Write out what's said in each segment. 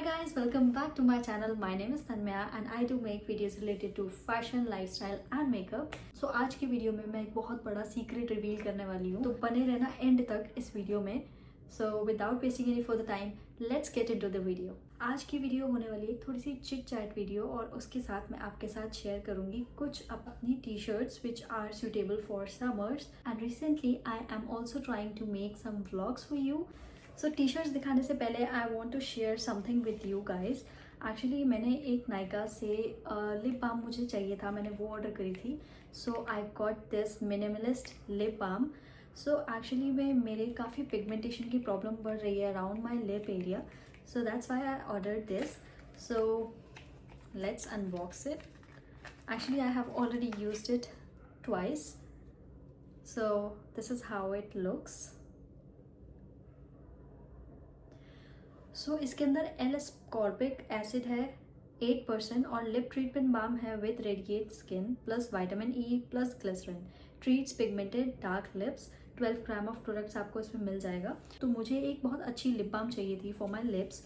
guys, welcome back to my channel. My name is Tanmaya and I do make videos related to fashion, lifestyle and makeup. So आज की video में मैं एक बहुत बड़ा secret reveal करने वाली हूँ, तो बने रहना एंड तक इस वीडियो में. So without wasting any further time, let's get into the video. आज की वीडियो होने वाली है थोड़ी सी चिट चैट वीडियो और उसके साथ मैं आपके साथ शेयर करूंगी कुछ अपनी T shirts which are suitable for summers. And recently I am also trying to make some vlogs for you. So T shirts दिखाने से पहले I want to share something with you guys. Actually मैंने एक नायका से lip balm मुझे चाहिए था, मैंने वो ऑर्डर करी थी. So I got this minimalist lip balm. So actually में मेरे काफ़ी पिगमेंटेशन की प्रॉब्लम बढ़ रही है around my lip area. So that's why I order this. So let's unbox it. Actually I have already used it twice. So this is how it looks. So इसके अंदर L ascorbic acid है 8% और lip treatment balm है with radiate skin plus vitamin E plus glycerine. Treats pigmented dark lips. 12 gram of products आपको इसमें मिल जाएगा. तो मुझे एक बहुत अच्छी लिप बाम चाहिए थी फॉर माई लिप्स.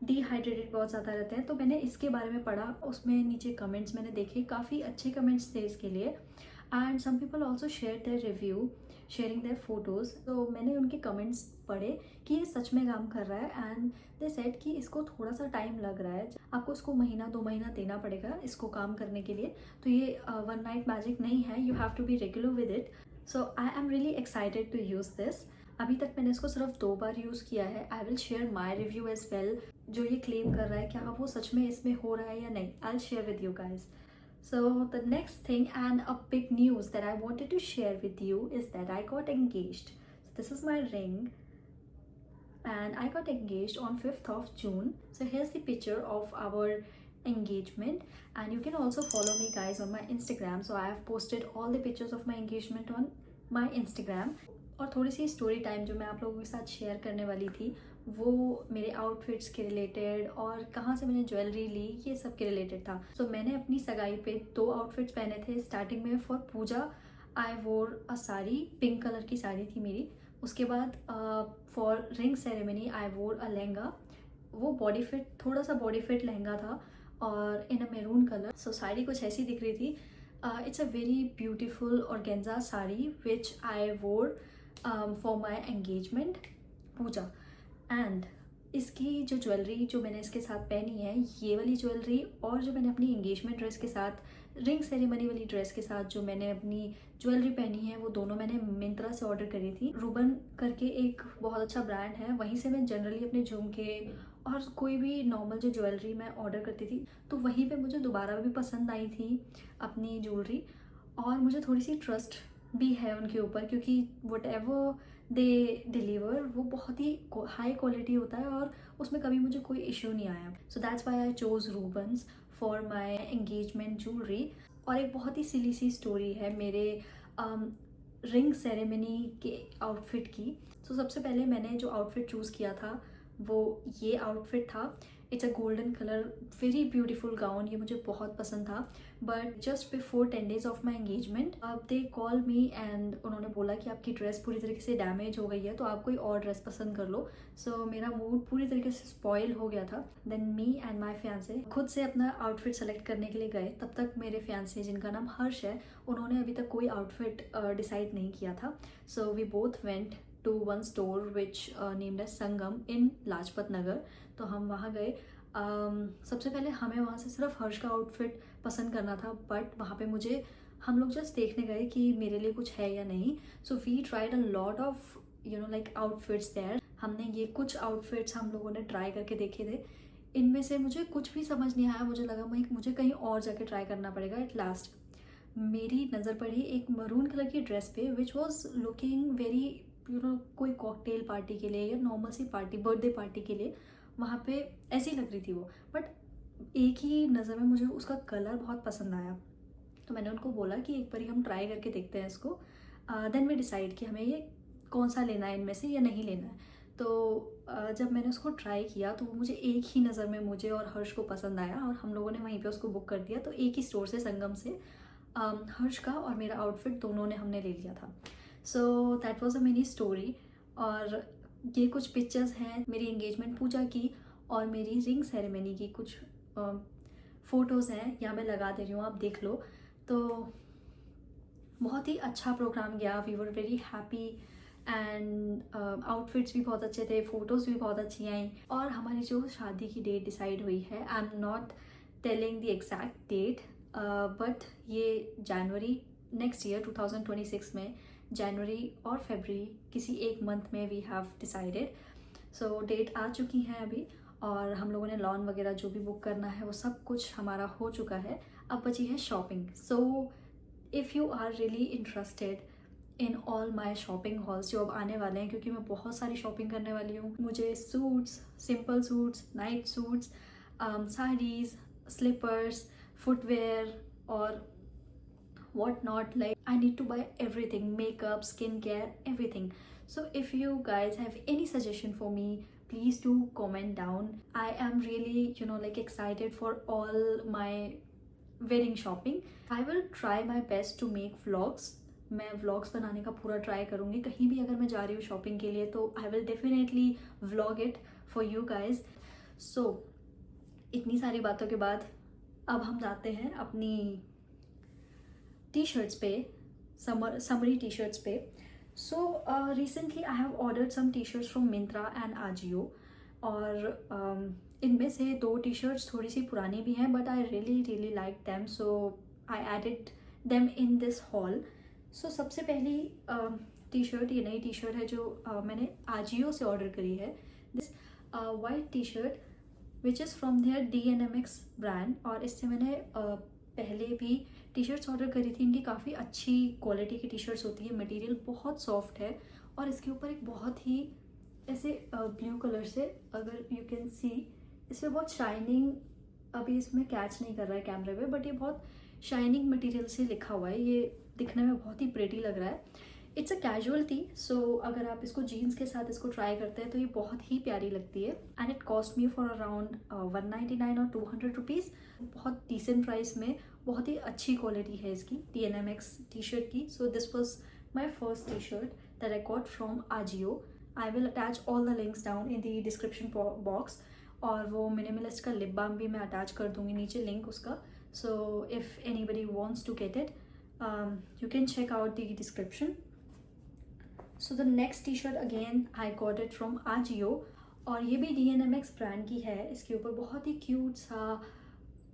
डिहाइड्रेटेड बहुत ज़्यादा रहते हैं, तो मैंने इसके बारे में पढ़ा. उसमें नीचे कमेंट्स मैंने देखे, काफ़ी अच्छे कमेंट्स थे इसके लिए. And some people also share their review, sharing their photos. तो मैंने उनके कमेंट्स पढ़े कि ये सच में काम कर रहा है. एंड दे सेड कि इसको थोड़ा सा टाइम लग रहा है, आपको इसको महीना 2 महीना देना पड़ेगा इसको काम करने के लिए. तो ये वन नाइट मैजिक नहीं है, you have to be regular with it. So I am really excited to use this. अभी तक मैंने इसको सिर्फ 2 बार यूज़ किया है. I will share my review as well. जो ये क्लेम कर रहा है क्या वो सच में इसमें हो रहा है या नहीं, आई will share with you guys. So the next thing and a big news that I wanted to share with you is that I got engaged. So this is my ring and I got engaged on 5th of June. So here's the picture of our engagement and you can also follow me guys on my Instagram. So I have posted all the pictures of my engagement on my Instagram. और थोड़ी सी story time जो मैं आप लोगों के साथ share करने वाली थी वो मेरे आउटफिट्स के रिलेटेड और कहाँ से मैंने ज्वेलरी ली ये सब के रिलेटेड था. सो मैंने अपनी सगाई पे 2 आउटफिट्स पहने थे. स्टार्टिंग में फॉर पूजा आई वोर अ साड़ी, पिंक कलर की साड़ी थी मेरी. उसके बाद फॉर रिंग सेरेमनी आई वोर अ लहंगा. वो बॉडी फिट, थोड़ा सा बॉडी फिट लहंगा था और in a maroon colour. So sari कुछ ऐसी दिख रही थी. It's a very beautiful organza sari which I wore for my engagement puja. And इसकी जो ज्वेलरी जो मैंने इसके साथ पहनी है, ये वाली ज्वेलरी और जो मैंने अपनी एंगेजमेंट ड्रेस के साथ, रिंग सेरेमनी वाली ड्रेस के साथ जो मैंने अपनी ज्वेलरी पहनी है, वो दोनों मैंने मिंत्रा से ऑर्डर करी थी. रूबन करके एक बहुत अच्छा ब्रांड है, वहीं से मैं जनरली अपने झुमके और कोई भी नॉर्मल जो ज्वेलरी मैं ऑर्डर करती थी, तो वहीं पे मुझे दोबारा भी पसंद आई थी अपनी ज्वेलरी. और मुझे थोड़ी सी ट्रस्ट भी है उनके ऊपर क्योंकि वट एवर दे डिलीवर वो बहुत ही हाई क्वालिटी होता है और उसमें कभी मुझे कोई इशू नहीं आया. So that's why I chose Rubans for my engagement jewellery. और एक बहुत ही सिली सी स्टोरी है मेरे रिंग सेरेमनी के आउटफिट की. सो सबसे पहले मैंने जो आउटफिट चूज़ किया था वो ये आउटफिट था. It's a golden colour very beautiful gown. ये मुझे बहुत पसंद था. But just before 10 days of my engagement they call me and उन्होंने बोला कि आपकी ड्रेस पूरी तरीके से डैमेज हो गई है, तो आप कोई और ड्रेस पसंद कर लो. सो मेरा मूड पूरी तरीके से स्पॉइल हो गया था. Then me and my fiance खुद से अपना आउटफिट सेलेक्ट करने के लिए गए. तब तक मेरे फियांसे जिनका नाम हर्ष है, उन्होंने अभी तक कोई आउटफिट डिसाइड नहीं किया था. So we both went to one store which named as Sangam in Lajpat Nagar. तो हम वहाँ गए. सबसे पहले हमें वहाँ से सिर्फ हर्ष का आउटफिट पसंद करना था, बट वहाँ पे हम लोग जस्ट देखने गए कि मेरे लिए कुछ है या नहीं. So we tried a lot of like outfits there. हमने ये कुछ आउटफिट्स हम लोगों ने ट्राई करके देखे थे. इनमें से मुझे कुछ भी समझ नहीं आया. मुझे लगा मुझे कहीं और जाके ट्राई करना पड़ेगा. एट लास्ट मेरी नज़र पड़ी एक मरून कलर की ड्रेस पे विच वॉज लुकिंग वेरी कोई कॉकटेल पार्टी के लिए या नॉर्मल सी पार्टी, बर्थडे पार्टी के लिए वहाँ पे ऐसी लग रही थी वो. बट एक ही नज़र में मुझे उसका कलर बहुत पसंद आया. तो मैंने उनको बोला कि एक बारी हम ट्राई करके देखते हैं इसको. देन वी डिसाइड कि हमें ये कौन सा लेना है इनमें से या नहीं लेना है. तो जब मैंने उसको ट्राई किया तो वो मुझे एक ही नज़र में मुझे और हर्ष को पसंद आया और हम लोगों ने वहीं पे उसको बुक कर दिया. तो एक ही स्टोर से, संगम से, हर्ष का और मेरा आउटफिट दोनों ने हमने ले लिया था. So that was a mini story. और ये कुछ पिक्चर्स हैं मेरी एंगेजमेंट पूजा की और मेरी रिंग सेरेमनी की कुछ फ़ोटोज़ हैं, यहाँ मैं लगा दे रही हूँ, आप देख लो। तो बहुत ही अच्छा प्रोग्राम गया, we were very happy and outfits भी बहुत अच्छे थे, फ़ोटोज़ भी बहुत अच्छी आई। और हमारी जो शादी की डेट डिसाइड हुई है, I am not telling the exact date, but ये जनवरी नेक्स्ट ईयर 2026 में जनवरी और फरवरी किसी एक मंथ में we have decided. So date आ चुकी है अभी, और हम लोगों ने लॉन वगैरह जो भी बुक करना है वो सब कुछ हमारा हो चुका है। अब बची है shopping. So if you are really interested in all my shopping hauls जो अब आने वाले हैं, क्योंकि मैं बहुत सारी शॉपिंग करने वाली हूँ। मुझे suits, simple suits, night suits, saris, slippers, footwear और what not, like I need to buy everything, makeup, skincare, everything. So if you guys have any suggestion for me, please do comment down. I am really, like excited for all my wedding shopping. I will try my best to make vlogs. मैं vlogs बनाने का पूरा try करूँगी। कहीं भी अगर मैं जा रही हूँ शॉपिंग के लिए तो I will definitely vlog it for you guys. So इतनी सारी बातों के बाद अब हम जाते हैं अपनी टी शर्ट्स पे, समरी टी शर्ट्स पे। So recently I have ordered some T shirts from Myntra and Ajio, और इनमें से 2 टी शर्ट्स थोड़ी सी पुरानी भी हैं, but I really like them, so I added them in this haul. So सबसे पहली टी शर्ट, ये नई टी शर्ट है जो मैंने आजियो से ऑर्डर करी है। This white T shirt which is from their DNMX brand, और इससे मैंने पहले भी टी शर्ट्स ऑर्डर करी थी। इनकी काफ़ी अच्छी क्वालिटी की टी शर्ट्स होती है, मटेरियल बहुत सॉफ्ट है, और इसके ऊपर एक बहुत ही ऐसे ब्लू कलर से, अगर यू कैन सी, इसमें बहुत शाइनिंग, अभी इसमें कैच नहीं कर रहा है कैमरे पे, बट ये बहुत शाइनिंग मटेरियल से लिखा हुआ है। ये दिखने में बहुत ही प्रेटी लग रहा है। इट्स अ कैजुअल टी, सो अगर आप इसको जीन्स के साथ इसको ट्राई करते हैं तो ये बहुत ही प्यारी लगती है। And it cost me for around 199 और 200 रुपीज़। बहुत डिसेंट प्राइस में बहुत ही अच्छी क्वालिटी है इसकी DNMX टी शर्ट की। So this was my first T shirt that I got from Ajio. I will attach all the links down in the description box, और वो मिनिमलिस्ट का लिप बाम भी मैं अटैच कर दूंगी नीचे लिंक उसका। So if anybody wants to get it, you can check out the description. So the next t-shirt again I got it from Ajio, और ये भी DNMX ब्रांड की है। इसके ऊपर बहुत ही क्यूट सा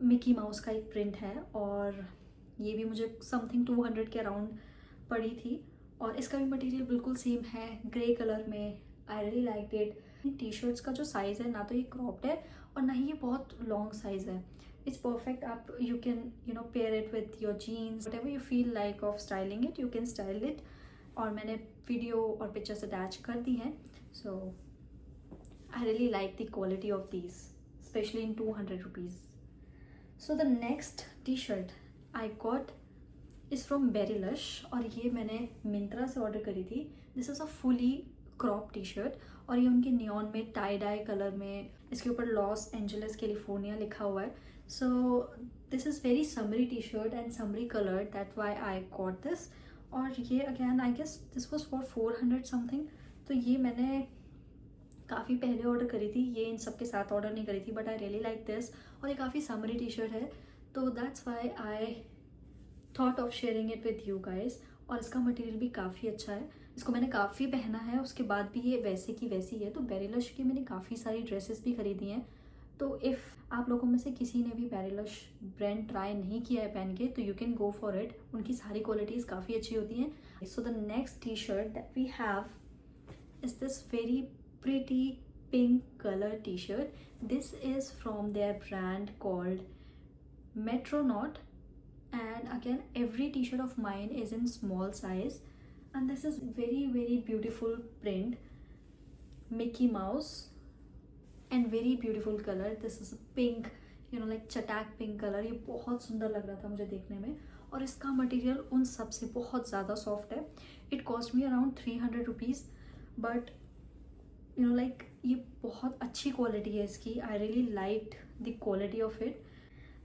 मिकी माउस का एक प्रिंट है, और ये भी मुझे समथिंग 200 के अराउंड पड़ी थी, और इसका भी मटेरियल बिल्कुल सेम है, ग्रे कलर में। आई really like it. T shirts का जो साइज़ है, ना तो ये क्रॉप्ड है और ना ही ये बहुत लॉन्ग साइज़ है। It's perfect. आप you can pair it with your jeans, whatever you feel like of styling it, you can style it. और मैंने वीडियो और पिक्चर्स अटैच कर दी हैं। So I really like the quality of these, specially in 200 rupees. So the next T shirt I got is from Berrylush, और ये मैंने मिंत्रा से ऑर्डर करी थी। This is a fully crop T shirt, और ये उनके नियॉन में टाई डाई कलर में, इसके ऊपर लॉस एंजलिस कैलिफोर्निया लिखा हुआ है। So this is very summery T shirt and summery colour, that why I got this. और ये again I guess this was for 400 something. तो ये मैंने काफ़ी पहले ऑर्डर करी थी, ये इन सब के साथ ऑर्डर नहीं करी थी, but I really like this. और ये काफ़ी समरी टी शर्ट है, तो that's why I thought of sharing it with you guys. और इसका मटेरियल भी काफ़ी अच्छा है, इसको मैंने काफ़ी पहना है, उसके बाद भी ये वैसे की वैसी है। तो बेरीलश की मैंने काफ़ी सारी ड्रेसेस भी खरीदी हैं। तो इफ़ आप लोगों में से किसी ने भी बेरीलश ब्रांड ट्राई नहीं किया है पहन के, तो you can go for it. उनकी सारी क्वालिटीज़ काफ़ी अच्छी होती हैं। So the next T shirt that we have is this very pretty pink colour T shirt. This is from their brand called Metronaut, and again every t-shirt of mine is in small size, and this is very beautiful print, Mickey Mouse, and very beautiful color. This is pink, like चटाक pink colour. ये बहुत सुंदर लग रहा था मुझे देखने में, और इसका मटेरियल उन सब से बहुत ज़्यादा सॉफ्ट है। It cost me around 300 rupees, but like ये बहुत अच्छी क्वालिटी है इसकी। I really liked the quality of it.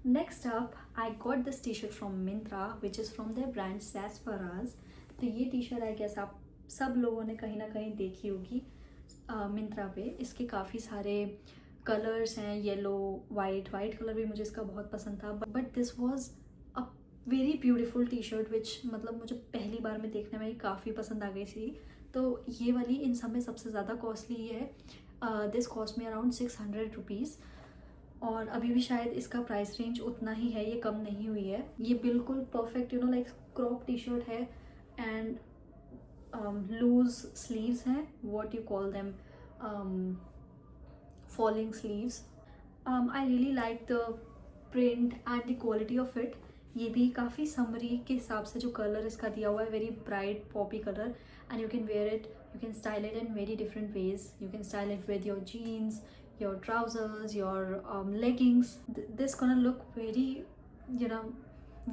Next up, I got this t-shirt from Myntra, which is from their brand Sarsaparaz. तो ये टी-शर्ट आई गेस आप सब लोगों ने कहीं ना कहीं देखी होगी मिंत्रा पे। इसके काफ़ी सारे कलर्स हैं येलो वाइट कलर भी मुझे इसका बहुत पसंद था, but this was a very beautiful T shirt which मतलब मुझे पहली बार में देखने में ही काफ़ी पसंद आ गई थी। तो ये वाली इन सब में सबसे ज़्यादा कॉस्टली ये है। दिस कॉस्ट में अराउंड 600 रुपीज़, और अभी भी शायद इसका प्राइस रेंज उतना ही है, ये कम नहीं हुई है। ये बिल्कुल perfect like crop T shirt है एंड लूज स्लीव्स हैं, what you call them, falling sleeves. I really like the print and the quality of it. ये भी काफ़ी समरी के हिसाब से जो कलर इसका दिया हुआ है, very bright Poppy colour, and you can wear it, you can style it in very different ways. You can style it with your jeans, your trousers, your leggings. This gonna look very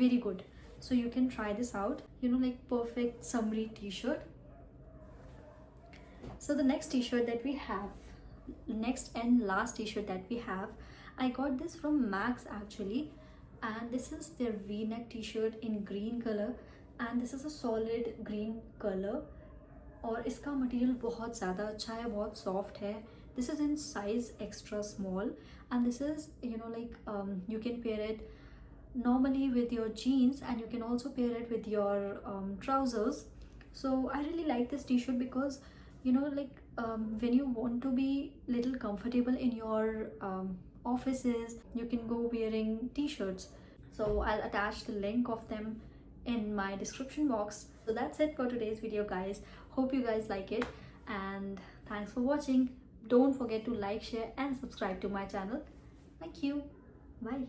very good. So you can try this out, like perfect summery t-shirt. So the next t-shirt that we have, next and last t-shirt that we have, I got this from Max actually, and this is their v-neck t-shirt in green color, and this is a solid green color, और इसका material बहुत ज़्यादा अच्छा है, बहुत soft है। This is in size extra small, and this is like you can pair it normally with your jeans, and you can also pair it with your trousers. So I really like this t-shirt because when you want to be little comfortable in your offices, you can go wearing t-shirts. So I'll attach the link of them in my description box. So that's it for today's video, guys. Hope you guys like it, and thanks for watching. Don't forget to like, share and subscribe to my channel. Thank you. Bye.